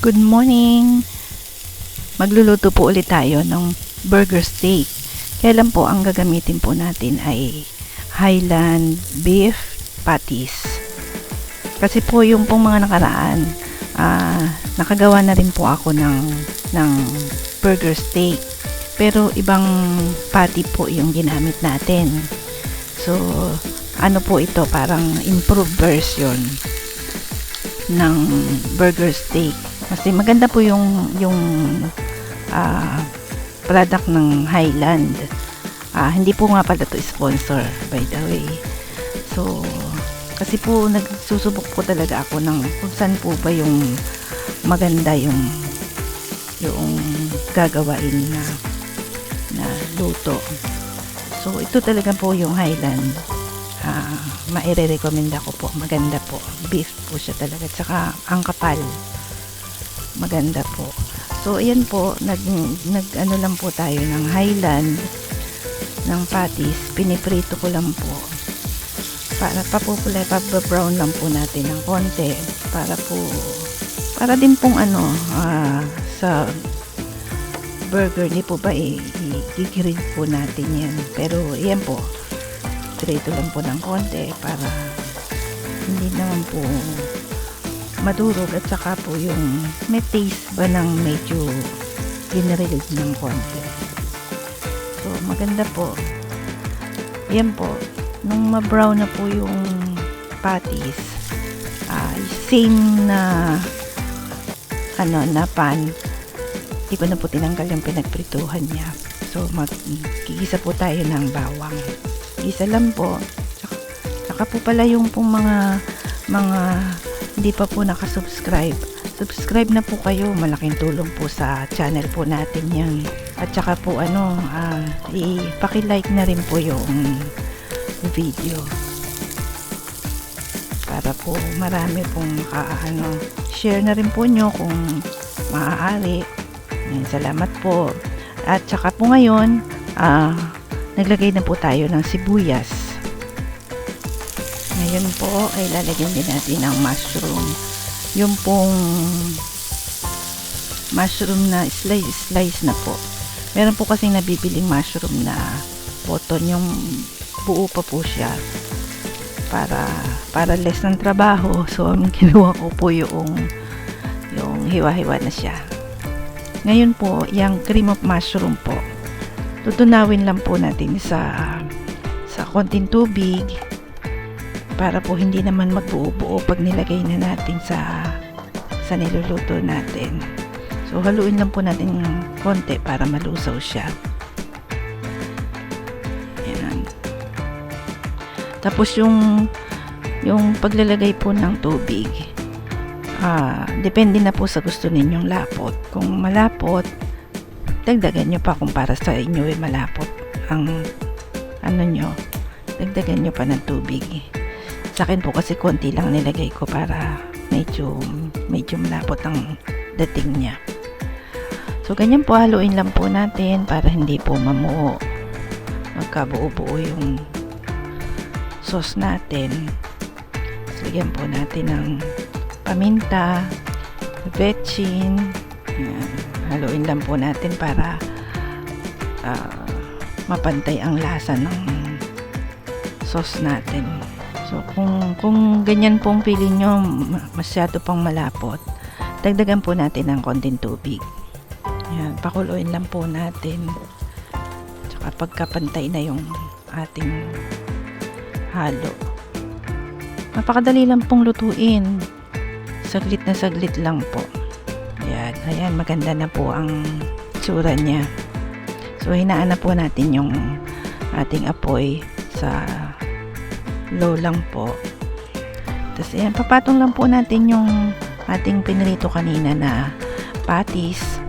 Good morning! Magluluto po ulit tayo ng burger steak. Kailan po ang gagamitin po natin ay Highland beef patties. Kasi po yung pong mga nakaraan, nakagawa na rin po ako ng burger steak. Pero ibang patty po yung ginamit natin. So, ano po ito? Parang improved version ng burger steak. Kasi maganda po yung product ng Highland. Hindi po nga pala to sponsor, by the way. So, kasi po nagsusubok po talaga ako ng kung saan po ba yung maganda yung gagawain na luto. So, ito talaga po yung Highland. Maire-recommenda ko po. Maganda po. Beef po siya talaga. Tsaka ang kapal. Maganda po. So, ayan po, nag-ano lang po tayo ng Highland ng patties. Piniprito ko lang po. Para papupulay, pa-brown lang po natin ng konti. Para din pong sa burger, di po ba i-grill po natin yan. Pero, ayan po, prito lang po ng konti para hindi naman po madurog at saka po yung may taste ba ng medyo ginrilled ng konti. So, maganda po. Yan po. Nung ma-brown na po yung patties, same na pan, di ko na po tinanggal yung pinagprituhan niya. So, magkikisa po tayo ng bawang. Isa lang po. Saka po pala yung pong mga hindi pa po nakasubscribe. Subscribe na po kayo. Malaking tulong po sa channel po natin yan. At saka po paki-like na rin po yung video. Para po marami pong share na rin po nyo kung maaari. Salamat po. At saka po ngayon, naglagay na po tayo ng sibuyas. Ngayon po ay lalagyan din natin ng mushroom. Yung pong mushroom na slice na po. Meron po kasing nabibiling mushroom na button, yung buo pa po siya. Para less ng trabaho. So, ang ginawa ko po yung hiwa-hiwa na siya. Ngayon po, yung cream of mushroom po. Tutunawin lang po natin sa konting tubig para po hindi naman magbuo-buo pag nilagay na natin sa niluluto natin. So, haluin lang po natin konti para malusaw siya. Ayan. Tapos yung paglalagay po ng tubig, depende na po sa gusto ninyong lapot. Kung malapot, dagdagan nyo pa. Kung para sa inyo ay malapot ang dagdagan nyo pa ng tubig. Sa akin po kasi konti lang nilagay ko para medyo malapot ang dating niya. So, ganyan po, haluin lang po natin para hindi po mamuo. Magkabuo-buo yung sauce natin. So, lagyan po natin ng paminta, vetchin. Ayan. Haluin lang po natin para mapantay ang lasa ng sauce natin. So, kung ganyan pong feeling nyo, masyado pang malapot, dagdagan po natin ng konting tubig. Ayan, pakuluin lang po natin. Tsaka pagkapantay na yung ating halo. Napakadali lang pong lutuin. Saglit na saglit lang po. Ayan, maganda na po ang tsura niya. So, hinaan na po natin yung ating apoy sa low lang po. Tapos, ayan, papatong lang po natin yung ating pinrito kanina na patties.